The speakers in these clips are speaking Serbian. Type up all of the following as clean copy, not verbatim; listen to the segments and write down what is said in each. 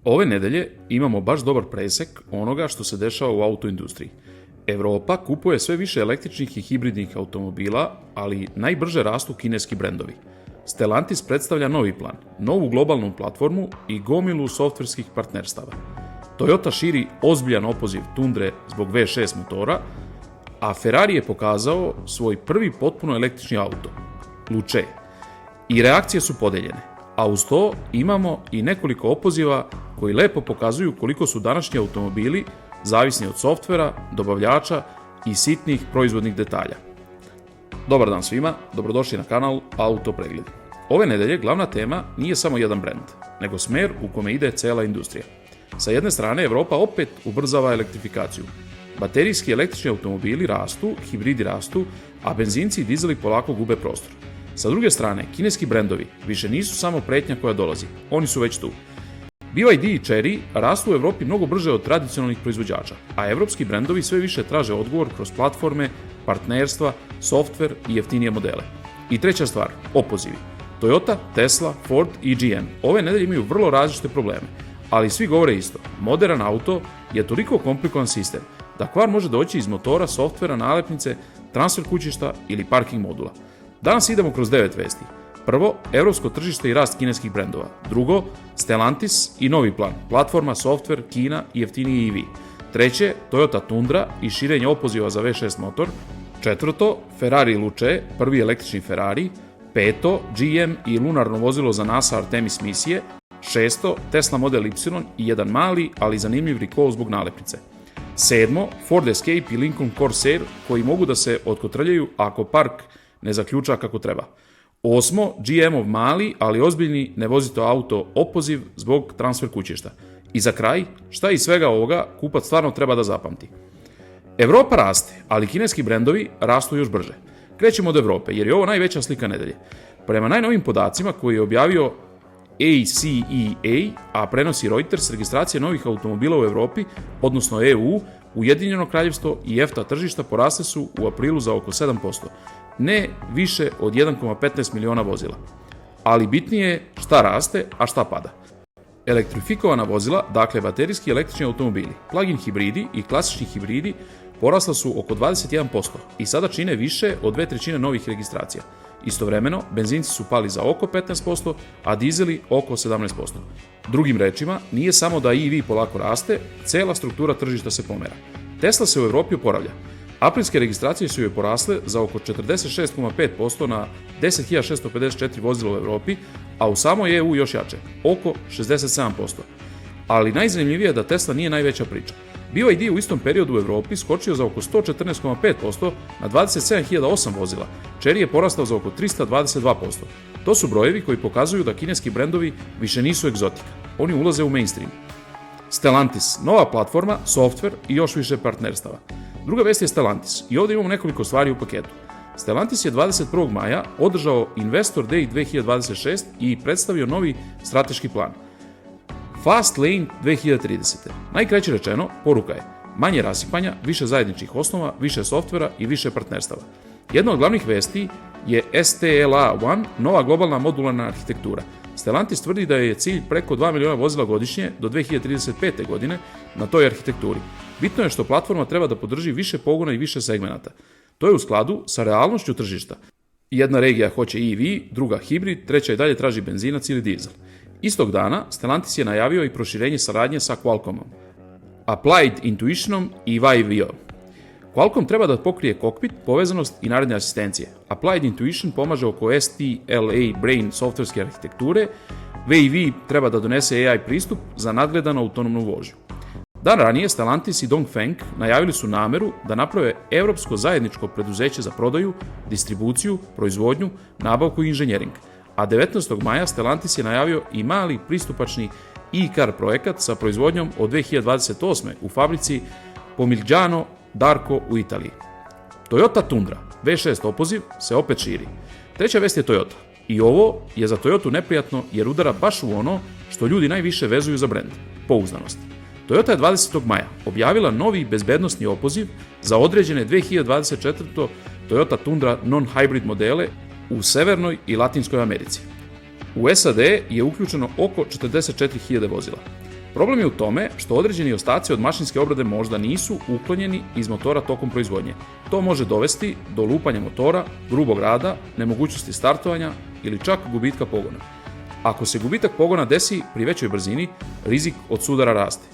Ove nedelje imamo baš dobar presek onoga što se dešava u autoindustriji. Evropa kupuje sve više električnih i hibridnih automobila, ali najbrže rastu kineski brendovi. Stellantis predstavlja novi plan, novu globalnu platformu i gomilu softverskih partnerstava. Toyota širi ozbiljan opoziv Tundre zbog V6 motora, a Ferrari je pokazao svoj prvi potpuno električni auto, Luce. I reakcije su podeljene, a uz to imamo i nekoliko opoziva koji lepo pokazuju koliko su današnji automobili zavisni od softvera, dobavljača i sitnih proizvodnih detalja. Dobar dan svima, dobrodošli na kanal Auto Pregledi. Ove nedelje glavna tema nije samo jedan brend, nego smer u kome ide cela industrija. Sa jedne strane, Evropa opet ubrzava elektrifikaciju. Baterijski električni automobili rastu, hibridi rastu, a benzinci i dizeli polako gube prostor. Sa druge strane, kineski brendovi više nisu samo pretnja koja dolazi, oni su već tu. BYD i Chery rastu u Evropi mnogo brže od tradicionalnih proizvođača, a evropski brendovi sve više traže odgovor kroz platforme, partnerstva, softver i jeftinije modele. I treća stvar, opozivi. Toyota, Tesla, Ford i GM ove nedelje imaju vrlo različite probleme, ali svi govore isto. Modern auto je toliko komplikovan sistem da kvar može doći iz motora, softvera, nalepnice, transfer kućišta ili parking modula. Danas idemo kroz 9 vesti. Prvo, evropsko tržište i rast kineskih brendova. Drugo, Stellantis i novi plan, platforma, softver, Kina i jeftiniji EV. Treće, Toyota Tundra i širenje opoziva za V6 motor. Četvrto, Ferrari Luce, prvi električni Ferrari. Peto, GM i lunarno vozilo za NASA Artemis misije. Šesto, Tesla Model Y i jedan mali, ali zanimljiv recall zbog nalepnice. Sedmo, Ford Escape i Lincoln Corsair koji mogu da se otkotrljaju ako park ne zaključa kako treba. Osmo, GM-ov mali, ali ozbiljni nevozito auto opoziv zbog transfer kućišta. I za kraj, šta iz svega ovoga kupac stvarno treba da zapamti. Evropa raste, ali kineski brendovi rastu još brže. Krećemo od Evrope, jer je ovo najveća slika nedelje. Prema najnovim podacima koji je objavio ACEA, a prenosi Reuters, registracije novih automobila u Evropi, odnosno EU, Ujedinjeno kraljevstvo i EFTA tržišta porasle su u aprilu za oko 7%. Ne više od 1,15 miliona vozila. Ali bitnije je šta raste, a šta pada. Elektrifikovana vozila, dakle baterijski električni automobili, plug-in hibridi i klasični hibridi porasla su oko 21% i sada čine više od 2/3 novih registracija. Istovremeno, benzinci su pali za oko 15%, a dizeli oko 17%. Drugim rečima, nije samo da EV polako raste, cela struktura tržišta se pomera. Tesla se u Evropi oporavlja. Aprilske registracije su joj porasle za oko 46,5% na 10.654 vozila u Evropi, a u samoj EU još jače, oko 67%. Ali najzanimljivije je da Tesla nije najveća priča. BYD je u istom periodu u Evropi skočio za oko 114,5% na 27.008 vozila. Chery je porastao za oko 322%. To su brojevi koji pokazuju da kineski brendovi više nisu egzotika. Oni ulaze u mainstream. Stellantis, nova platforma, softver i još više partnerstava. Druga vest je Stellantis i ovdje imamo nekoliko stvari u paketu. Stellantis je 21. maja održao Investor Day 2026 i predstavio novi strateški plan. Fast Lane 2030. Najkraće rečeno, poruka je manje rasipanja, više zajedničkih osnova, više softvera i više partnerstava. Jedna od glavnih vesti je STLA One, nova globalna modularna arhitektura. Stellantis tvrdi da je cilj preko 2 miliona vozila godišnje do 2035. godine na toj arhitekturi. Bitno je što platforma treba da podrži više pogona i više segmenata. To je u skladu sa realnošću tržišta. Jedna regija hoće EV, druga hibrid, treća i dalje traži benzinac ili dizel. Istog dana Stellantis je najavio i proširenje saradnje sa Qualcommom, Applied Intuitionom i Vivio. Qualcomm treba da pokrije kokpit, povezanost i naredne asistencije. Applied Intuition pomaže oko STLA Brain softverske arhitekture, VIV treba da donese AI pristup za nadgledanu autonomnu vožnju. Dan ranije Stellantis i Dongfeng najavili su nameru da naprave evropsko zajedničko preduzeće za prodaju, distribuciju, proizvodnju, nabavku i inženjering. A 19. maja Stellantis je najavio i mali pristupačni e-car projekat sa proizvodnjom od 2028. u fabrici Pomigliano d'Arco u Italiji. Toyota Tundra, V6 opoziv, se opet širi. Treća vest je Toyota. I ovo je za Toyotu neprijatno jer udara baš u ono što ljudi najviše vezuju za brend, pouzdanost. Toyota je 20. maja objavila novi bezbednosni opoziv za određene 2024. Toyota Tundra non-hybrid modele u Severnoj i Latinskoj Americi. U SAD je uključeno oko 44.000 vozila. Problem je u tome što određeni ostaci od mašinske obrade možda nisu uklonjeni iz motora tokom proizvodnje. To može dovesti do lupanja motora, grubog rada, nemogućnosti startovanja ili čak gubitka pogona. Ako se gubitak pogona desi pri većoj brzini, rizik od sudara raste.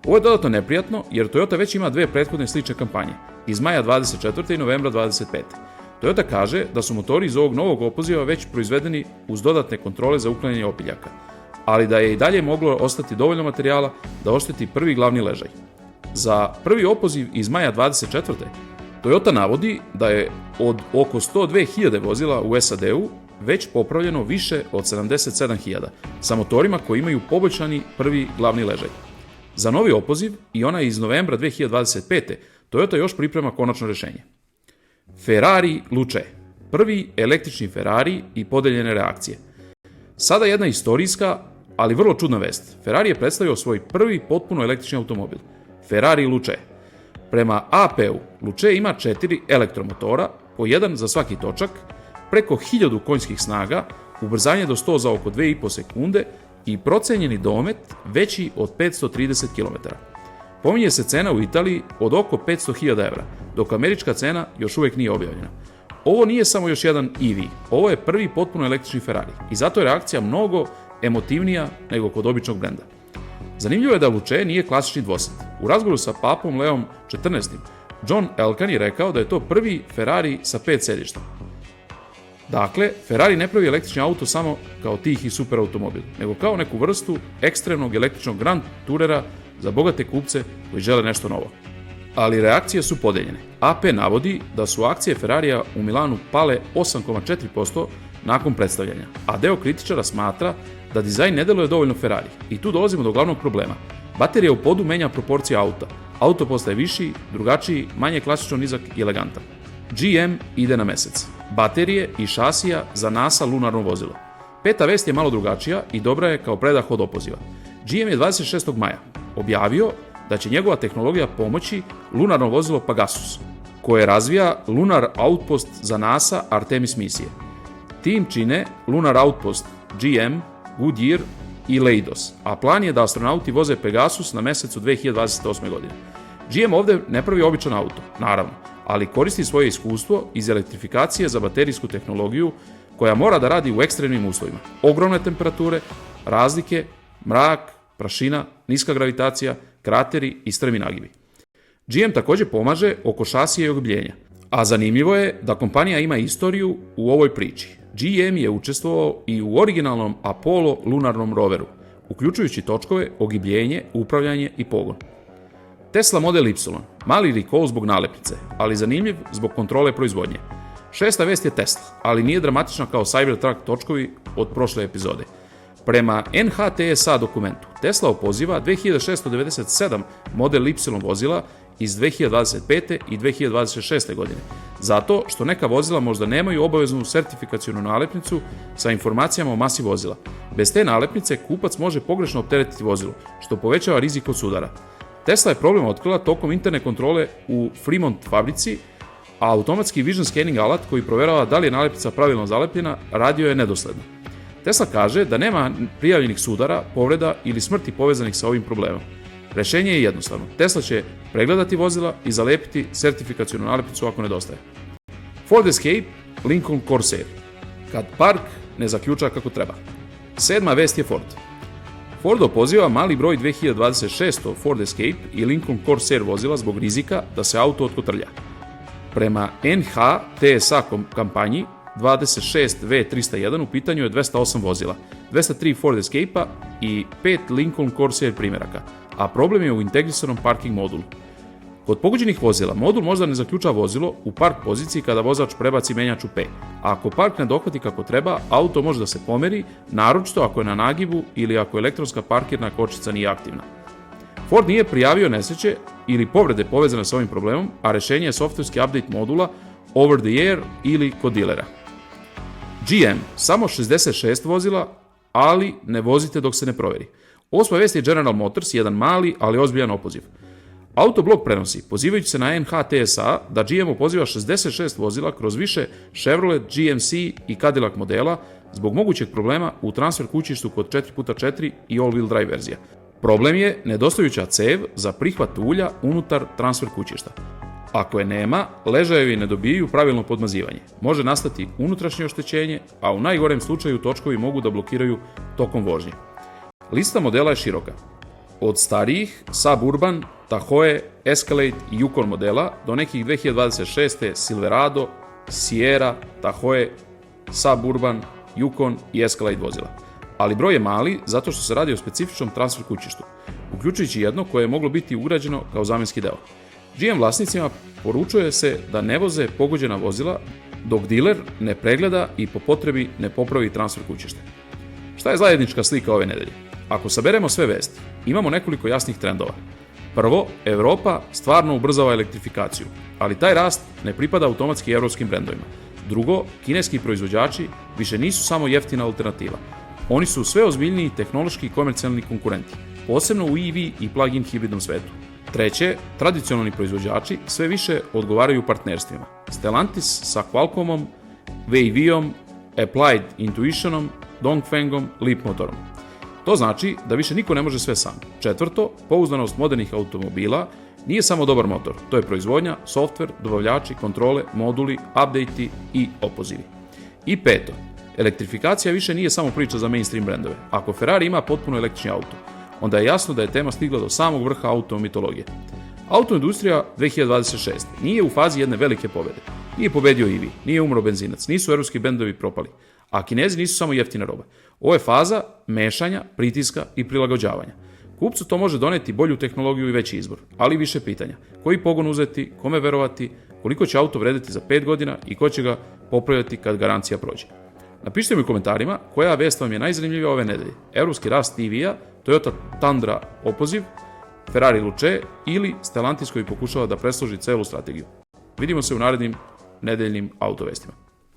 Ovo je dodatno neprijatno jer Toyota već ima dve prethodne slične kampanje, iz maja 24. i novembra 25. Toyota kaže da su motori iz ovog novog opoziva već proizvedeni uz dodatne kontrole za uklanjanje opiljaka, ali da je i dalje moglo ostati dovoljno materijala da ošteti prvi glavni ležaj. Za prvi opoziv iz maja 24. Toyota navodi da je od oko 102.000 vozila u SAD-u već popravljeno više od 77.000 sa motorima koji imaju poboljšani prvi glavni ležaj. Za novi opoziv i onaj iz novembra 2025. Toyota još priprema konačno rješenje. Ferrari Luce, prvi električni Ferrari i podeljene reakcije. Sada jedna istorijska, ali vrlo čudna vest. Ferrari je predstavio svoj prvi potpuno električni automobil, Ferrari Luce. Prema AP-u, Luce ima 4 elektromotora, po jedan za svaki točak, preko 1000 konjskih snaga, ubrzanje do 100 za oko 2,5 sekunde i procenjeni domet veći od 530 km. Pominje se cena u Italiji od oko 500.000 €, dok američka cena još uvijek nije objavljena. Ovo nije samo još jedan EV, ovo je prvi potpuno električni Ferrari i zato je reakcija mnogo emotivnija nego kod običnog brenda. Zanimljivo je da Luce nije klasični dvosed. U razgovoru sa papom Leom XIV. John Elkann je rekao da je to prvi Ferrari sa 5 sedišta. Dakle, Ferrari ne pravi električni auto samo kao tihi super automobil, nego kao neku vrstu ekstremnog električnog Grand Tourera za bogate kupce koji žele nešto novo. Ali reakcije su podeljene. AP navodi da su akcije Ferrarija u Milanu pale 8,4% nakon predstavljanja, a deo kritičara smatra da dizajn ne deluje dovoljno Ferrari. I tu dolazimo do glavnog problema. Baterija u podu menja proporcije auta. Auto postaje viši, drugačiji, manje klasično nizak i elegantan. GM ide na mesec. Baterije i šasija za NASA lunarno vozilo. Peta vest je malo drugačija i dobra je kao predah od opoziva. GM je 26. maja objavio da će njegova tehnologija pomoći lunarno vozilo Pegasus, koje razvija Lunar Outpost za NASA Artemis misije. Tim čine Lunar Outpost GM, Goodyear i Leidos, a plan je da astronauti voze Pegasus na mesecu 2028. godine. GM ovdje ne pravi običan auto, naravno, ali koristi svoje iskustvo iz elektrifikacije za baterijsku tehnologiju koja mora da radi u ekstremnim uslovima. Ogromne temperature, razlike, mrak, prašina, niska gravitacija, krateri i strmi nagibi. GM također pomaže oko šasije i ogibljenja. A zanimljivo je da kompanija ima istoriju u ovoj priči. GM je učestvovao i u originalnom Apollo lunarnom roveru, uključujući točkove, ogibljenje, upravljanje i pogon. Tesla Model Y, mali recall zbog nalepnice, ali zanimljiv zbog kontrole proizvodnje. Šesta vest je Tesla, ali nije dramatična kao Cybertruck točkovi od prošle epizode. Prema NHTSA dokumentu, Tesla opoziva 2697 Model Y vozila iz 2025. i 2026. godine, zato što neka vozila možda nemaju obaveznu sertifikacionu nalepnicu sa informacijama o masi vozila. Bez te nalepnice kupac može pogrešno opteretiti vozilo, što povećava rizik od sudara. Tesla je problem otkrila tokom interne kontrole u Fremont fabrici, a automatski vision scanning alat koji proverava da li je nalepnica pravilno zalepljena radio je nedosledno. Tesla kaže da nema prijavljenih sudara, povreda ili smrti povezanih sa ovim problemom. Rešenje je jednostavno. Tesla će pregledati vozila i zalepiti sertifikacionu nalepnicu ako nedostaje. Ford Escape, Lincoln Corsair. Kad park ne zaključa kako treba. Sedma vest je Ford. Ford opoziva mali broj 2026 Ford Escape i Lincoln Corsair vozila zbog rizika da se auto otkotrlja. Prema NHTSA kampanji 26V301 u pitanju je 208 vozila, 203 Ford Escape-a i 5 Lincoln Corsair primjeraka, a problem je u integrisanom parking modulu. Kod pogođenih vozila, modul možda ne zaključa vozilo u park poziciji kada vozač prebaci menjač u P, a ako park ne dohvati kako treba, auto može da se pomeri, naročito ako je na nagibu ili ako elektronska parkirna kočnica nije aktivna. Ford nije prijavio nesreće ili povrede povezane s ovim problemom, a rešenje je softverski update modula over the air ili kod dilera. GM, samo 66 vozila, ali ne vozite dok se ne proveri. Osma vest je General Motors, jedan mali, ali ozbiljan opoziv. Autoblog prenosi, pozivajući se na NHTSA, da GM opoziva 66 vozila kroz više Chevrolet, GMC i Cadillac modela zbog mogućeg problema u transfer kućištu kod 4x4 i all-wheel drive verzija. Problem je nedostajuća cev za prihvat ulja unutar transfer kućišta. Ako je nema, ležajevi ne dobijaju pravilno podmazivanje. Može nastati unutrašnje oštećenje, a u najgorem slučaju točkovi mogu da blokiraju tokom vožnje. Lista modela je široka. Od starijih Suburban, Tahoe, Escalade i Yukon modela do nekih 2026. Silverado, Sierra, Tahoe, Suburban, Yukon i Escalade vozila. Ali broj je mali zato što se radi o specifičnom transfer kućištu, uključujući jedno koje je moglo biti ugrađeno kao zamjenski deo. GM vlasnicima poručuje se da ne voze pogođena vozila dok diler ne pregleda i po potrebi ne popravi transfer kućište. Šta je zajednička slika ove nedelje? Ako saberemo sve vesti, imamo nekoliko jasnih trendova. Prvo, Evropa stvarno ubrzava elektrifikaciju, ali taj rast ne pripada automatski evropskim brendovima. Drugo, kineski proizvođači više nisu samo jeftina alternativa. Oni su sve ozbiljniji tehnološki i komercijalni konkurenti, posebno u EV i plug-in hibridnom svetu. Treće, tradicionalni proizvođači sve više odgovaraju partnerstvima. Stellantis sa Qualcommom, Weiviom, Applied Intuitionom, Dongfengom, Leapmotorom. To znači da više niko ne može sve sam. Četvrto, pouzdanost modernih automobila nije samo dobar motor, to je proizvodnja, softver, dobavljači, kontrole, moduli, update-i i opozivi. I peto, elektrifikacija više nije samo priča za mainstream brendove. Ako Ferrari ima potpuno električni auto, onda je jasno da je tema stigla do samog vrha automitologije. Autoindustrija 2026 nije u fazi jedne velike pobede. Nije pobedio EV, nije umro benzinac, nisu evropski brendovi propali, a Kinezi nisu samo jeftina roba. Ovo je faza mešanja, pritiska i prilagođavanja. Kupcu to može doneti bolju tehnologiju i veći izbor, ali i više pitanja. Koji pogon uzeti, kome verovati, koliko će auto vredeti za 5 godina i ko će ga popravljati kad garancija prođe. Napišite mi u komentarima koja vest vam je najzanimljivija ove nedelje. Evropski rast EV-a, Toyota Tundra opoziv, Ferrari Luce ili Stellantis koji pokušava da presloži celu strategiju. Vidimo se u narednim nedeljnim autovestima.